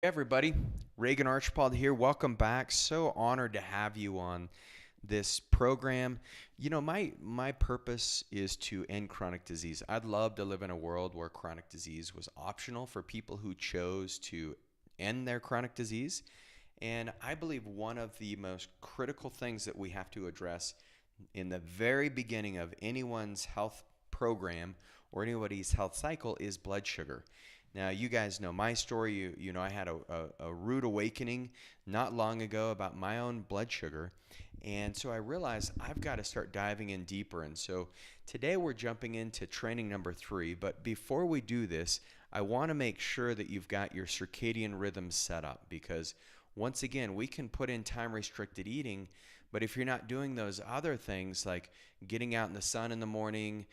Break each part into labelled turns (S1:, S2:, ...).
S1: Hey everybody, Reagan Archibald here. Welcome back. So honored to have you on this program. My purpose is to end chronic disease. I'd love to live in a world where chronic disease was optional for people who chose to end their chronic disease. And I believe one of the most critical things that we have to address in the very beginning of anyone's health program or anybody's health cycle is blood sugar. Now, you guys know my story. I had a rude awakening not long ago about my own blood sugar. And so I realized I've got to start diving in deeper. And so today we're jumping into training number 3. But before we do this, I want to make sure that you've got your circadian rhythm set up because once again, we can put in time restricted eating, but if you're not doing those other things like getting out in the sun in the morning,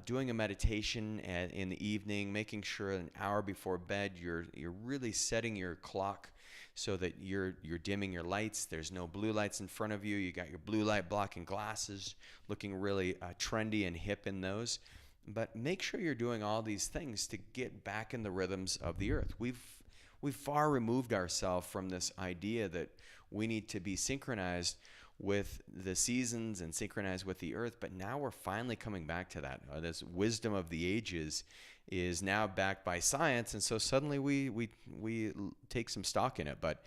S1: doing a meditation in the evening, making sure an hour before bed you're really setting your clock so that you're dimming your lights. There's no blue lights in front of you. You got your blue light blocking glasses, looking really trendy and hip in those. But make sure you're doing all these things to get back in the rhythms of the earth. We've far removed ourselves from this idea that we need to be synchronized with the seasons and synchronized with the earth, but now we're finally coming back to that. This wisdom of the ages is now backed by science, and so suddenly we take some stock in it. But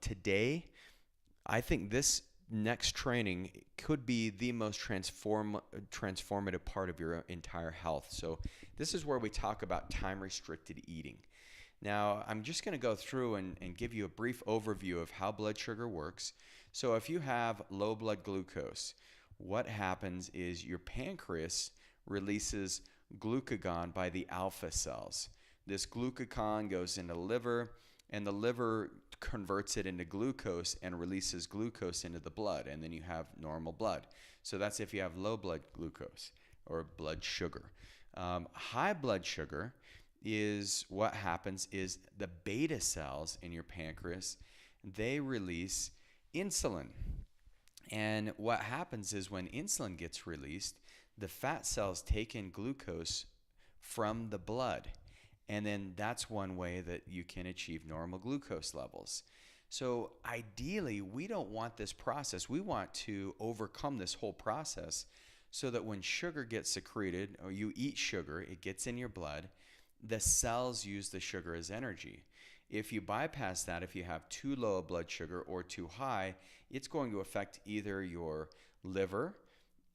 S1: today, I think this next training could be the most transformative part of your entire health. So this is where we talk about time restricted eating. Now, I'm just going to go through and give you a brief overview of how blood sugar works. So, if you have low blood glucose, what happens is your pancreas releases glucagon by the alpha cells. This glucagon goes into the liver, and the liver converts it into glucose and releases glucose into the blood, and then you have normal blood. So, that's if you have low blood glucose or blood sugar. High blood sugar is what happens is the beta cells in your pancreas, they release insulin. And what happens is when insulin gets released, the fat cells take in glucose from the blood. And then that's one way that you can achieve normal glucose levels. So ideally, we don't want this process. We want to overcome this whole process so that when sugar gets secreted or you eat sugar, it gets in your blood, the cells use the sugar as energy. If you bypass that, if you have too low a blood sugar or too high, it's going to affect either your liver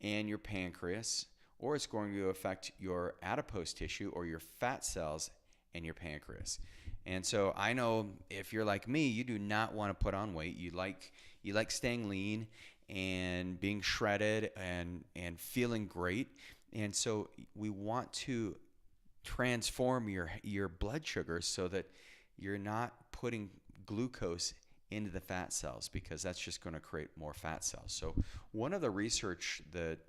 S1: and your pancreas, or it's going to affect your adipose tissue or your fat cells and your pancreas. And so I know if you're like me, you do not want to put on weight. You like staying lean and being shredded and feeling great. And so we want to transform your blood sugar so that you're not putting glucose into the fat cells because that's just going to create more fat cells. So one of the research that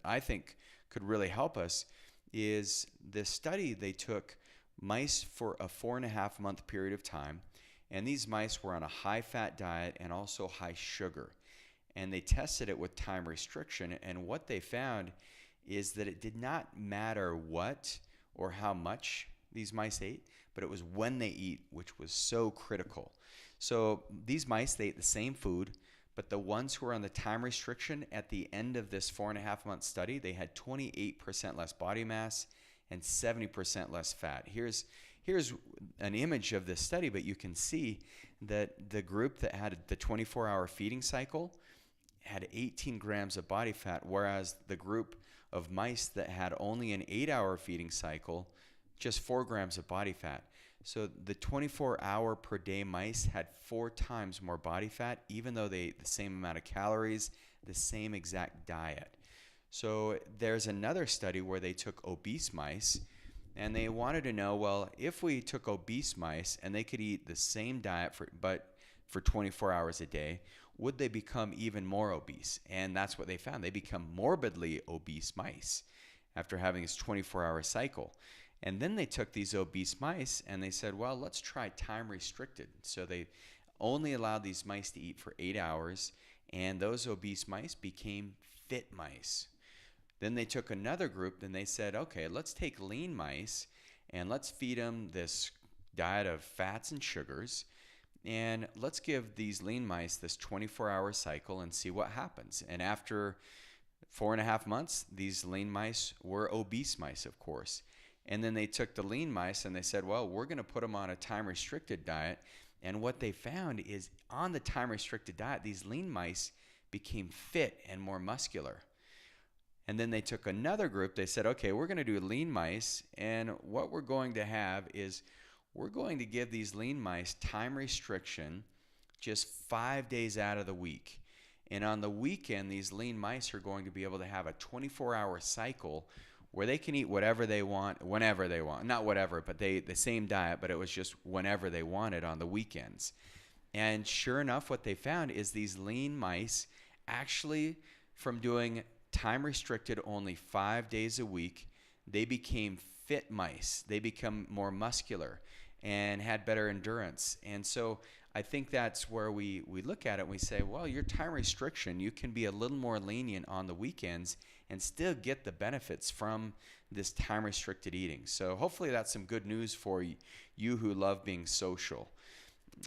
S1: I think could really help us is this study. They took mice for a 4.5 month period of time, and these mice were on a high fat diet and also high sugar, and they tested it with time restriction. And what they found is that it did not matter what or how much these mice ate, but it was when they eat, which was so critical. So these mice, they ate the same food, but the ones who were on the time restriction at the end of this 4.5 month study, they had 28% less body mass and 70% less fat. Here's an image of this study, but you can see that the group that had the 24-hour feeding cycle had 18 grams of body fat, whereas the group of mice that had only an 8-hour feeding cycle, just 4 grams of body fat. So the 24-hour per day mice had 4 times more body fat, even though they ate the same amount of calories, the same exact diet. So there's another study where they took obese mice, and they wanted to know, well, if we took obese mice and they could eat the same diet but for 24 hours a day, would they become even more obese? And that's what they found. They become morbidly obese mice after having this 24-hour cycle. And then they took these obese mice and they said, well, let's try time restricted. So they only allowed these mice to eat for 8 hours, and those obese mice became fit mice. Then they took another group and they said, okay, let's take lean mice and let's feed them this diet of fats and sugars, and let's give these lean mice this 24-hour cycle and see what happens. And after 4.5 months, these lean mice were obese mice, of course. And then they took the lean mice and they said, well, we're going to put them on a time-restricted diet. And what they found is on the time-restricted diet, these lean mice became fit and more muscular. And then they took another group. They said, okay, we're going to do lean mice. And what we're going to have is we're going to give these lean mice time restriction just 5 days out of the week. And on the weekend, these lean mice are going to be able to have a 24-hour cycle where they can eat whatever they want, whenever they want. Not whatever, but the same diet, but it was just whenever they wanted on the weekends. And sure enough, what they found is these lean mice actually, from doing time restricted only 5 days a week, they became fit mice. They become more muscular and had better endurance. And so I think that's where we look at it and we say, well, your time restriction, you can be a little more lenient on the weekends and still get the benefits from this time restricted eating. So hopefully that's some good news for you who love being social.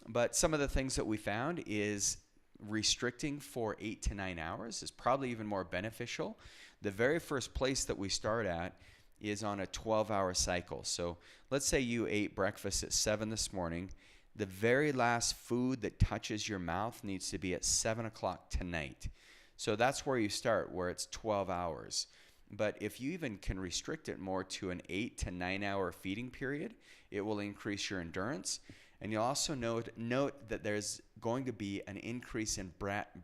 S1: But some of the things that we found is restricting for 8 to 9 hours is probably even more beneficial. The very first place that we start at is on a 12-hour cycle. So let's say you ate breakfast at 7 this morning. The very last food that touches your mouth needs to be at 7 o'clock tonight. So that's where you start, where it's 12 hours. But if you even can restrict it more to an 8 to 9 hour feeding period, it will increase your endurance. And you'll also note that there's going to be an increase in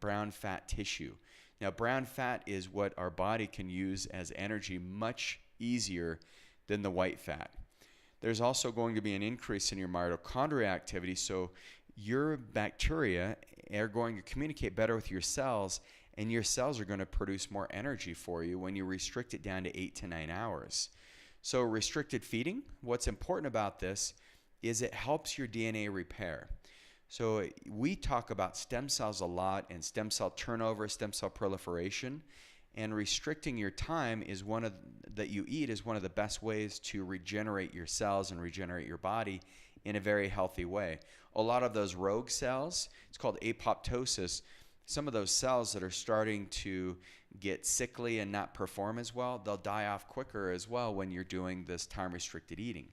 S1: brown fat tissue. Now, brown fat is what our body can use as energy much easier than the white fat. There's also going to be an increase in your mitochondria activity, so your bacteria are going to communicate better with your cells, and your cells are going to produce more energy for you when you restrict it down to 8 to 9 hours. So restricted feeding, what's important about this is it helps your DNA repair. So we talk about stem cells a lot and stem cell turnover, stem cell proliferation, and restricting your time that you eat is one of the best ways to regenerate your cells and regenerate your body in a very healthy way. A lot of those rogue cells, it's called apoptosis, some of those cells that are starting to get sickly and not perform as well, they'll die off quicker as well when you're doing this time-restricted eating.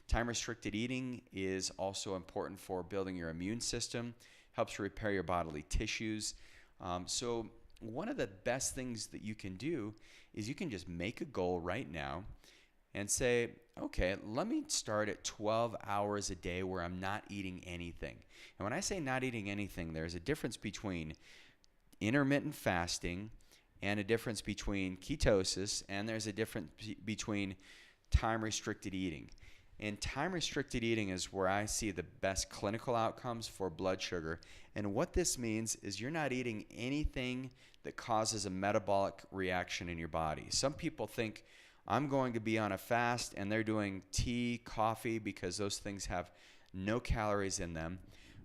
S1: Time-restricted eating is also important for building your immune system, helps repair your bodily tissues. So one of the best things that you can do is you can just make a goal right now and say, okay, let me start at 12 hours a day where I'm not eating anything. And when I say not eating anything, there's a difference between intermittent fasting and a difference between ketosis, and there's a difference between time-restricted eating. And time-restricted eating is where I see the best clinical outcomes for blood sugar. And what this means is you're not eating anything that causes a metabolic reaction in your body. Some people think, I'm going to be on a fast, and they're doing tea, coffee, because those things have no calories in them.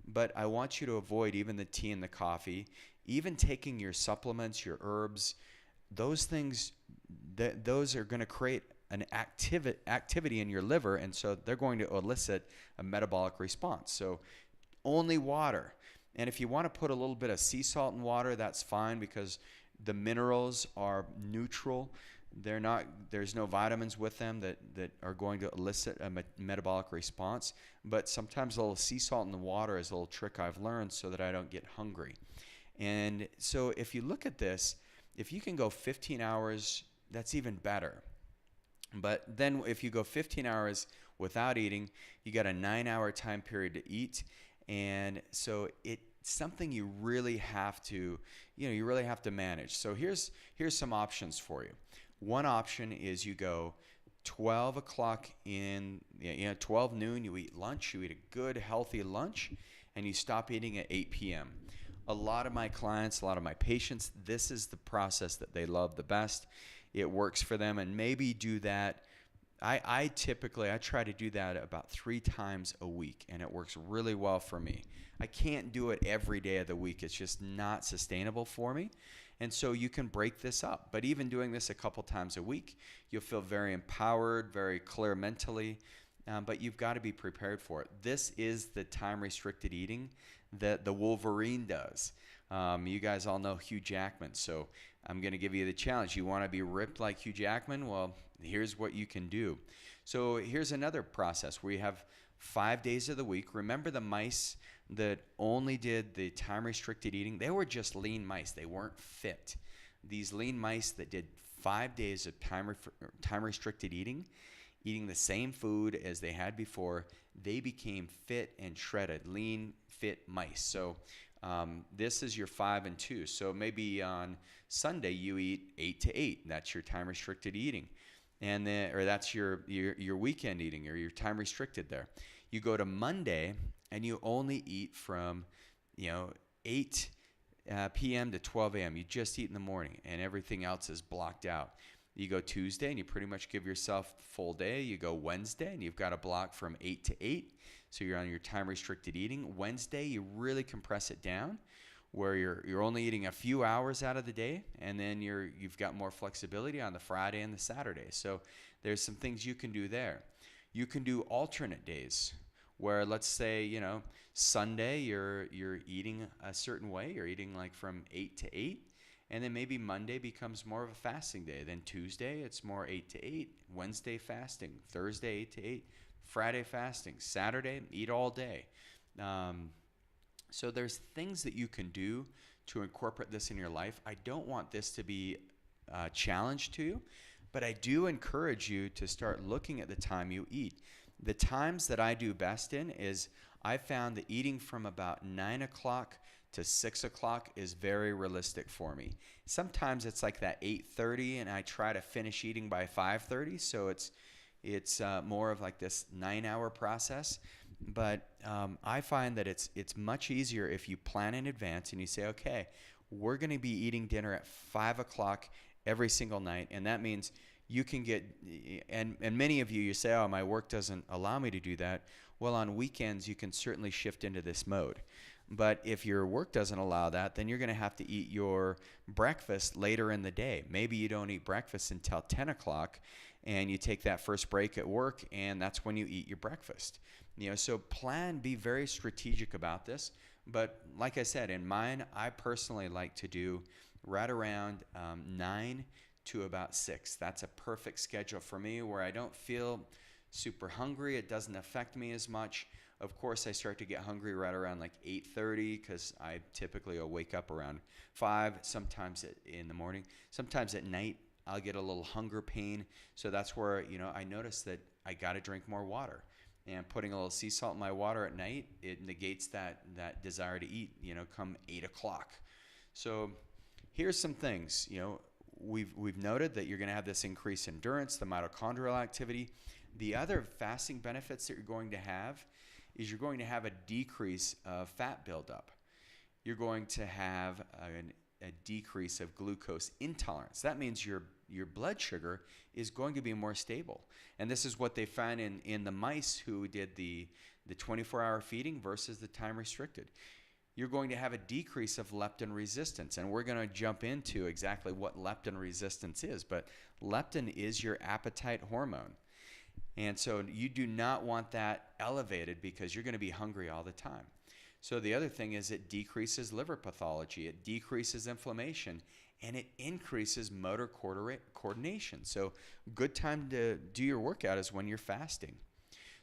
S1: But I want you to avoid even the tea and the coffee, even taking your supplements, your herbs. Those things, those are going to create an activity in your liver, and so they're going to elicit a metabolic response. So only water. And if you want to put a little bit of sea salt in water, that's fine, because the minerals are neutral. There's no vitamins with them that are going to elicit a metabolic response. But sometimes a little sea salt in the water is a little trick I've learned so that I don't get hungry. And so if you look at this, if you can go 15 hours, that's even better. But then if you go 15 hours without eating, you got a 9-hour time period to eat. And so it's something you really have to, manage. So here's some options for you. One option is you go 12 o'clock 12 noon, you eat lunch, you eat a good healthy lunch, and you stop eating at 8 p.m. A lot of my clients, a lot of my patients, this is the process that they love the best. It works for them, and maybe do that. I try to do that about 3 times a week, and it works really well for me. I can't do it every day of the week. It's just not sustainable for me. And so you can break this up. But even doing this a couple times a week, you'll feel very empowered, very clear mentally. but you've got to be prepared for it. This is the time-restricted eating that the Wolverine does. You guys all know Hugh Jackman, so I'm going to give you the challenge. You want to be ripped like Hugh Jackman? Well, here's what you can do. So here's another process where you have 5 days of the week. Remember the mice that only did the time-restricted eating? They were just lean mice. They weren't fit. These lean mice that did 5 days of time-restricted eating the same food as they had before, they became fit and shredded, lean, fit mice. So this is your 5 and 2. So maybe on Sunday you eat 8 to 8. That's your time-restricted eating. And then, or that's your weekend eating or your time-restricted there. You go to Monday and you only eat from 8 p.m. to 12 a.m. You just eat in the morning and everything else is blocked out. You go Tuesday and you pretty much give yourself the full day. You go Wednesday and you've got a block from 8 to 8. So you're on your time-restricted eating. Wednesday, you really compress it down where you're only eating a few hours out of the day, and then you've got more flexibility on the Friday and the Saturday. So there's some things you can do there. You can do alternate days where, let's say, Sunday you're eating a certain way. You're eating like from 8 to 8. And then maybe Monday becomes more of a fasting day. Then Tuesday, it's more 8 to 8. Wednesday, fasting. Thursday, 8 to 8. Friday, fasting. Saturday, eat all day. So there's things that you can do to incorporate this in your life. I don't want this to be a challenge to you, but I do encourage you to start looking at the time you eat. The times that I do best in is I found that eating from about 9 o'clock to 6 o'clock is very realistic for me. Sometimes it's like that 8:30 and I try to finish eating by 5:30, so it's more of like this 9-hour process. But I find that it's much easier if you plan in advance and you say, okay, we're going to be eating dinner at 5 o'clock every single night, and that means you can get, and many of you say, oh, my work doesn't allow me to do that. Well, on weekends, you can certainly shift into this mode. But if your work doesn't allow that, then you're going to have to eat your breakfast later in the day. Maybe you don't eat breakfast until 10 o'clock, and you take that first break at work, and that's when you eat your breakfast. So be very strategic about this. But like I said, in mine, I personally like to do right around 9 to about 6. That's a perfect schedule for me where I don't feel super hungry. It doesn't affect me as much. Of course, I start to get hungry right around like 8:30 because I typically will wake up around 5, sometimes in the morning. Sometimes at night, I'll get a little hunger pain. So that's where, I notice that I got to drink more water. And putting a little sea salt in my water at night, it negates that desire to eat, come 8 o'clock. So here's some things. We've noted that you're going to have this increased endurance, the mitochondrial activity. The other fasting benefits that you're going to have is you're going to have a decrease of fat buildup. You're going to have a decrease of glucose intolerance. That means your blood sugar is going to be more stable. And this is what they found in the mice who did the 24-hour feeding versus the time restricted. You're going to have a decrease of leptin resistance. And we're going to jump into exactly what leptin resistance is. But leptin is your appetite hormone. And so you do not want that elevated because you're going to be hungry all the time. So the other thing is it decreases liver pathology, it decreases inflammation, and it increases motor coordination. So good time to do your workout is when you're fasting.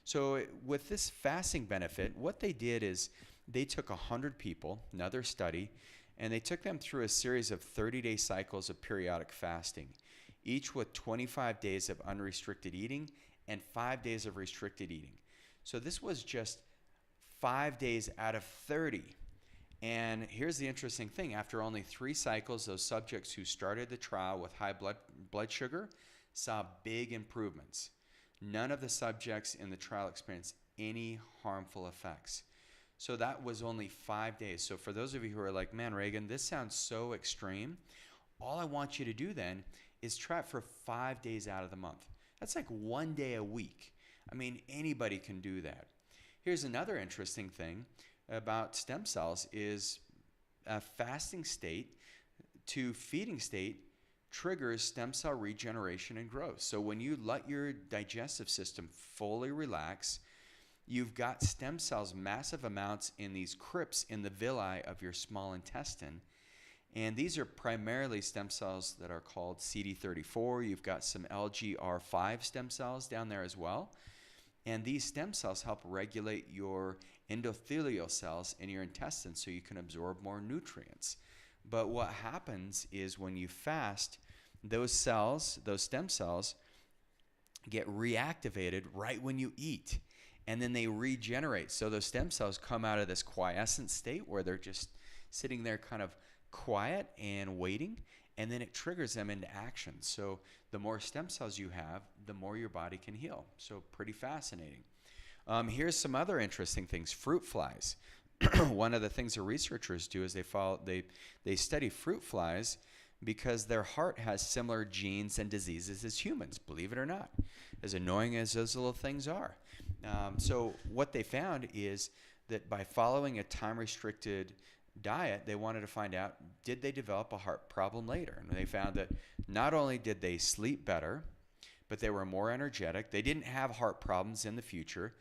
S1: So with this fasting benefit, what they did is they took 100 people, another study, and they took them through a series of 30-day cycles of periodic fasting, each with 25 days of unrestricted eating and 5 days of restricted eating. So this was just 5 days out of 30. And here's the interesting thing. After only 3 cycles, those subjects who started the trial with high blood sugar saw big improvements. None of the subjects in the trial experienced any harmful effects. So that was only 5 days. So for those of you who are like, man, Reagan, this sounds so extreme, all I want you to do then is try it for 5 days out of the month. That's like 1 day a week. I mean, anybody can do that. Here's another interesting thing about stem cells is a fasting state to feeding state triggers stem cell regeneration and growth. So when you let your digestive system fully relax, you've got stem cells, massive amounts in these crypts in the villi of your small intestine. And these are primarily stem cells that are called CD34. You've got some LGR5 stem cells down there as well. And these stem cells help regulate your endothelial cells in your intestines so you can absorb more nutrients. But what happens is when you fast, those cells, those stem cells, get reactivated right when you eat. And then they regenerate. So those stem cells come out of this quiescent state where they're just sitting there kind of quiet and waiting, and then it triggers them into action. So the more stem cells you have, the more your body can heal. So pretty fascinating. Here's some other interesting things. Fruit flies. One of the things the researchers do is they study fruit flies because their heart has similar genes and diseases as humans, believe it or not, as annoying as those little things are. So what they found is that by following a time-restricted diet, they wanted to find out, did they develop a heart problem later? And they found that not only did they sleep better, but they were more energetic. They didn't have heart problems in the future.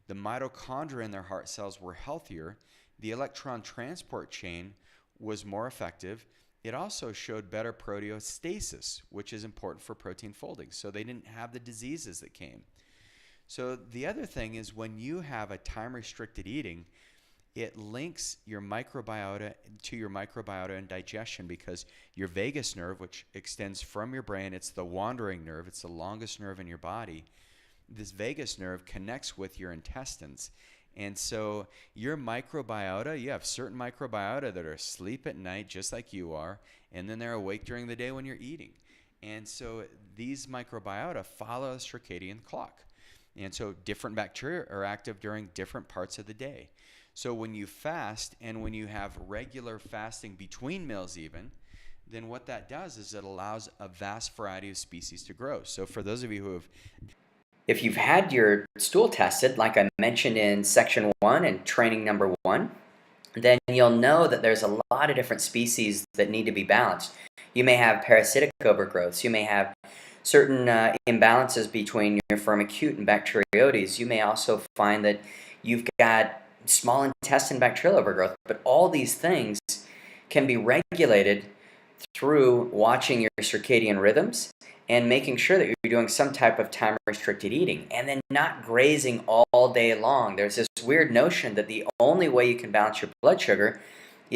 S1: The mitochondria in their heart cells were healthier. The electron transport chain was more effective. It also showed better proteostasis, which is important for protein folding. So they didn't have the diseases that came. So the other thing is when you have a time-restricted eating, it links your microbiota to your microbiota and digestion, because your vagus nerve, which extends from your brain, it's the wandering nerve, it's the longest nerve in your body. This vagus nerve connects with your intestines. And so your microbiota, you have certain microbiota that are asleep at night just like you are, and then they're awake during the day when you're eating. And so these microbiota follow a circadian clock. And so different bacteria are active during different parts of the day. So when you fast and when you have regular fasting between meals even, then what that does is it allows a vast variety of species to grow. So for those of you who have...
S2: If you've had your stool tested, like I mentioned in section 1 and training number 1, then you'll know that there's a lot of different species that need to be balanced. You may have parasitic overgrowths. You may have certain imbalances between your firmicute and bacteroides. You may also find that you've got small intestine bacterial overgrowth. But all these things can be regulated through watching your circadian rhythms and making sure that you're doing some type of time-restricted eating, and then not grazing all day long. There's this weird notion that the only way you can balance your blood sugar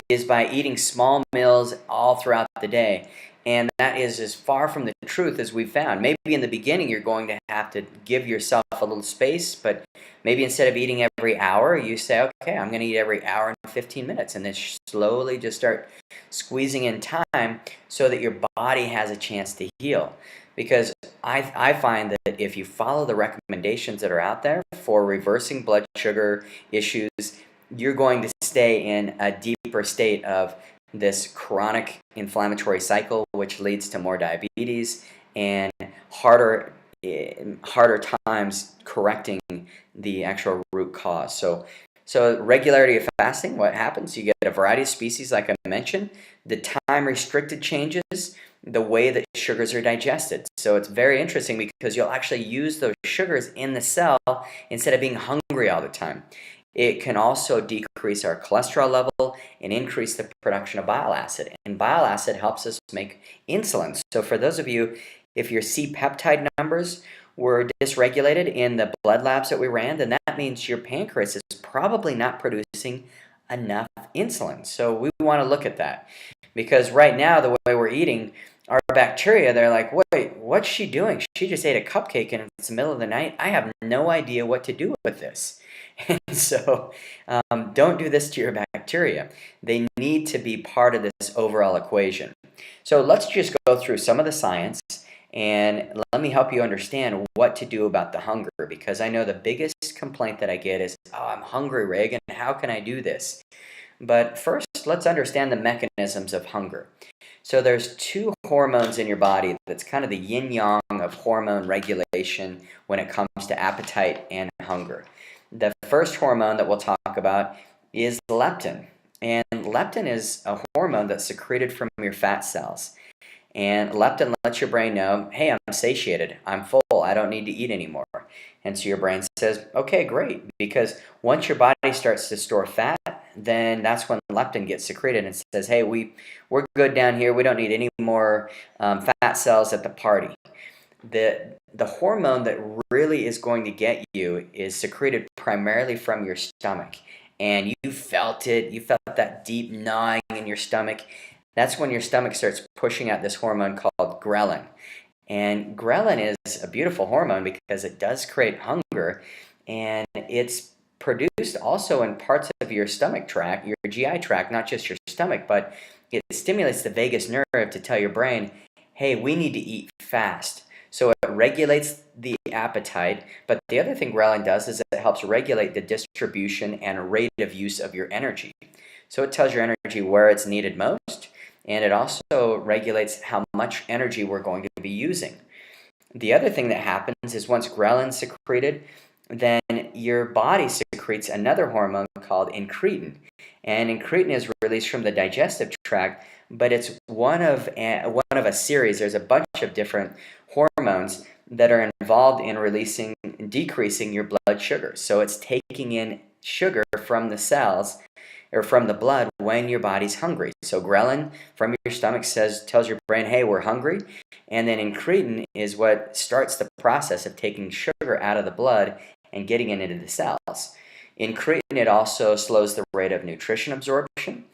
S2: is by eating small meals all throughout the day. And that is as far from the truth as we've found. Maybe in the beginning you're going to have to give yourself a little space, but maybe instead of eating every hour, you say, okay, I'm going to eat every hour and 15 minutes, and then slowly just start squeezing in time so that your body has a chance to heal. Because I find that if you follow the recommendations that are out there for reversing blood sugar issues, you're going to stay in a deeper state of this chronic inflammatory cycle, which leads to more diabetes and harder times correcting the actual root cause. So regularity of fasting, what happens? You get a variety of species, like I mentioned. The time-restricted changes the way that sugars are digested. So it's very interesting because you'll actually use those sugars in the cell instead of being hungry all the time. It can also decrease our cholesterol level and increase the production of bile acid. And bile acid helps us make insulin. So for those of you, if your C-peptide numbers were dysregulated in the blood labs that we ran, then that means your pancreas is probably not producing enough insulin. So we want to look at that. Because right now, the way we're eating, our bacteria, they're like, wait, what's she doing? She just ate a cupcake and it's the middle of the night. I have no idea what to do with this. And so don't do this to your bacteria. They need to be part of this overall equation. So let's just go through some of the science and let me help you understand what to do about the hunger, because I know the biggest complaint that I get is, oh, I'm hungry, Reagan. How can I do this? But first, let's understand the mechanisms of hunger. So there's two hormones in your body that's kind of the yin-yang of hormone regulation when it comes to appetite and hunger. The first hormone that we'll talk about is leptin. And leptin is a hormone that's secreted from your fat cells. And leptin lets your brain know, hey, I'm satiated, I'm full, I don't need to eat anymore. And so your brain says, okay, great. Because once your body starts to store fat, then that's when leptin gets secreted and says, hey, we're good down here. We don't need any more fat cells at the party. The hormone that really is going to get you is secreted primarily from your stomach. And you felt it. You felt that deep gnawing in your stomach. That's when your stomach starts pushing out this hormone called ghrelin. And ghrelin is a beautiful hormone because it does create hunger, and it's produced also in parts of your stomach tract, your GI tract, not just your stomach, but it stimulates the vagus nerve to tell your brain, hey, we need to eat fast. So it regulates the appetite, but the other thing ghrelin does is it helps regulate the distribution and rate of use of your energy. So it tells your energy where it's needed most, and it also regulates how much energy we're going to be using. The other thing that happens is once ghrelin secreted, then your body secretes another hormone called incretin. And incretin is released from the digestive tract, but it's one of a series. There's a bunch of different hormones that are involved in decreasing your blood sugar. So it's taking in sugar from the cells or from the blood when your body's hungry. So ghrelin from your stomach tells your brain, hey, we're hungry. And then incretin is what starts the process of taking sugar out of the blood and getting it into the cells. Incretin, it also slows the rate of nutrition absorption.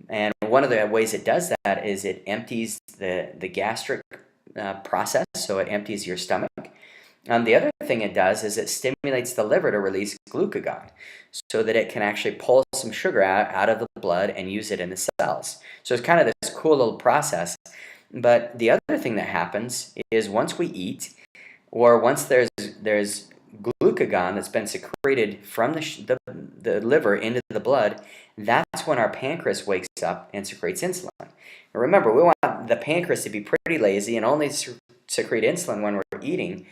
S2: And one of the ways it does that is it empties the gastric process, so it empties your stomach. The other thing it does is it stimulates the liver to release glucagon so that it can actually pull some sugar out of the blood and use it in the cells. So it's kind of this cool little process. But the other thing that happens is once we eat, or once there's glucagon that's been secreted from the liver into the blood, that's when our pancreas wakes up and secretes insulin. Now remember, we want the pancreas to be pretty lazy and only secrete insulin when we're eating.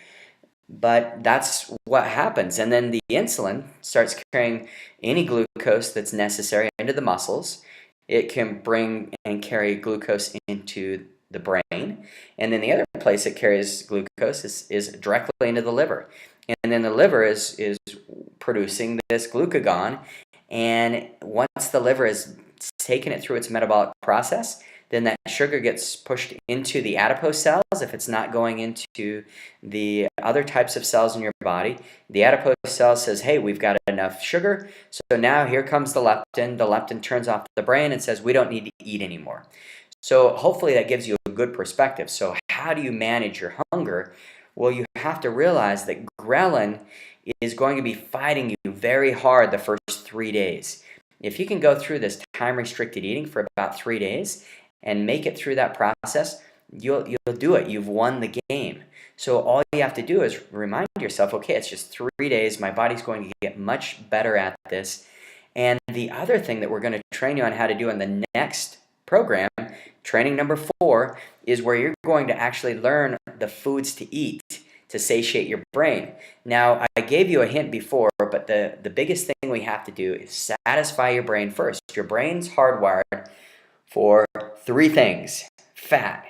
S2: But that's what happens. And then the insulin starts carrying any glucose that's necessary into the muscles. It can bring and carry glucose into the brain. And then the other place it carries glucose is directly into the liver. And then the liver is producing this glucagon. And once the liver has taken it through its metabolic process, then that sugar gets pushed into the adipose cells if it's not going into the other types of cells in your body. The adipose cell says, hey, we've got enough sugar. So now here comes the leptin. The leptin turns off the brain and says, we don't need to eat anymore. So hopefully that gives you a good perspective. So how do you manage your hunger? Well, you have to realize that ghrelin is going to be fighting you very hard the first 3 days. If you can go through this time-restricted eating for about 3 days and make it through that process, you'll do it. You've won the game. So all you have to do is remind yourself, okay, it's just 3 days. My body's going to get much better at this. And the other thing that we're going to train you on how to do in the next program, training number 4, is where you're going to actually learn the foods to eat to satiate your brain. Now, I gave you a hint before, but the biggest thing we have to do is satisfy your brain first. Your brain's hardwired for 3 things. Fat.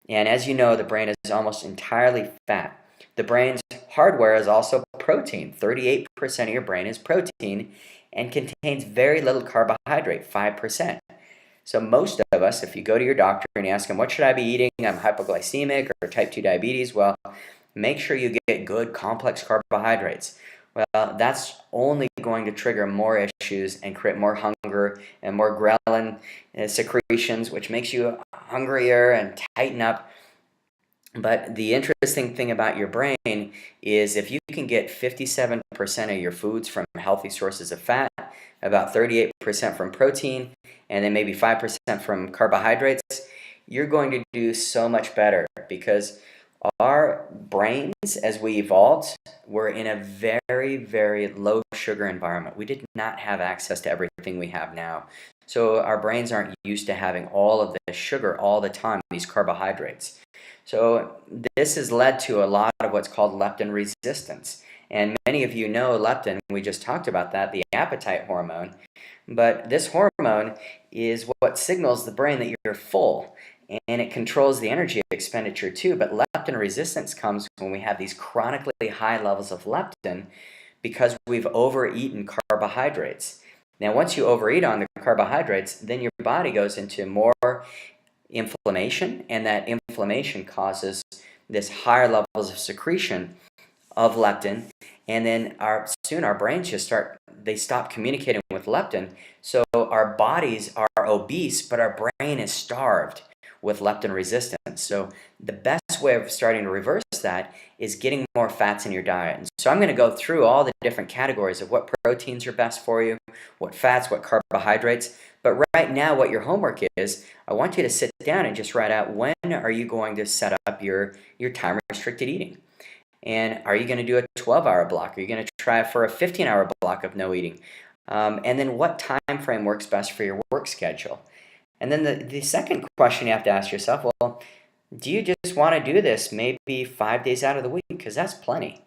S2: And as you know, the brain is almost entirely fat. The brain's hardware is also protein. 38% of your brain is protein and contains very little carbohydrate, 5%. So most of us, if you go to your doctor and you ask them, what should I be eating? I'm hypoglycemic or type 2 diabetes. Well, make sure you get good complex carbohydrates. Well, that's only going to trigger more issues and create more hunger and more ghrelin secretions, which makes you hungrier and tighten up. But the interesting thing about your brain is if you can get 57% of your foods from healthy sources of fat, about 38% from protein, and then maybe 5% from carbohydrates, you're going to do so much better because our brains, as we evolved, were in a very, very low sugar environment. We did not have access to everything we have now. So our brains aren't used to having all of the sugar all the time, these carbohydrates. So this has led to a lot of what's called leptin resistance. And many of you know leptin, we just talked about that, the appetite hormone. But this hormone is what signals the brain that you're full. and it controls the energy expenditure too. But leptin resistance comes when we have these chronically high levels of leptin because we've overeaten carbohydrates. Now, once you overeat on the carbohydrates, then your body goes into more inflammation, and that inflammation causes this higher levels of secretion of leptin, and then soon our brains just stop communicating with leptin, so our bodies are obese, but our brain is starved with leptin resistance. So the best way of starting to reverse that is getting more fats in your diet. And so I'm going to go through all the different categories of what proteins are best for you, what fats, what carbohydrates. But right now, what your homework is, I want you to sit down and just write out, when are you going to set up your time restricted eating? And are you going to do a 12-hour block? Are you going to try for a 15-hour block of no eating? And then what time frame works best for your work schedule? And then the second question you have to ask yourself, well, do you just want to do this maybe 5 days out of the week? Because that's plenty.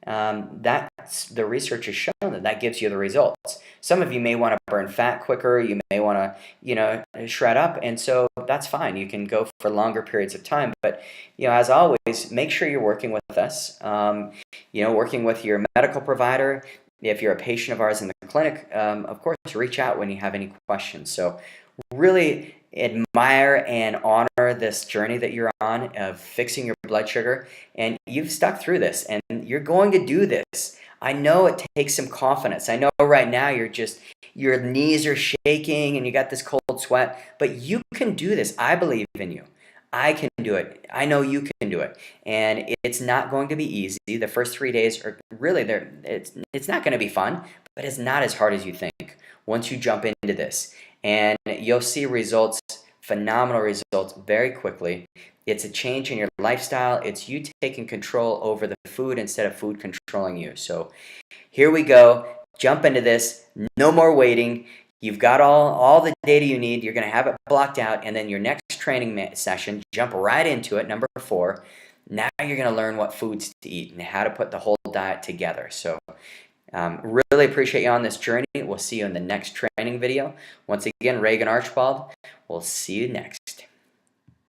S2: That's the research has shown that gives you the results. Some of you may want to burn fat quicker. You may want to, shred up, and so that's fine. You can go for longer periods of time. But as always, make sure you're working with us. Working with your medical provider. If you're a patient of ours in the clinic, of course, reach out when you have any questions. So really admire and honor this journey that you're on of fixing your blood sugar, and you've stuck through this, and you're going to do this. I know it takes some confidence. I know right now your knees are shaking and you got this cold sweat, but you can do this. I believe in you. I can do it. I know you can do it. And it's not going to be easy. The first 3 days are really there. It's not going to be fun, but it's not as hard as you think once you jump into this. And you'll see results, phenomenal results very quickly. It's a change in your lifestyle. It's you taking control over the food instead of food controlling you. So here we go. Jump into this. No more waiting. You've got all the data you need. You're going to have it blocked out. And then your next training session, jump right into it, number 4. Now you're going to learn what foods to eat and how to put the whole diet together. So really appreciate you on this journey. We'll see you in the next training video. Once again, Reagan Archibald. We'll see you next.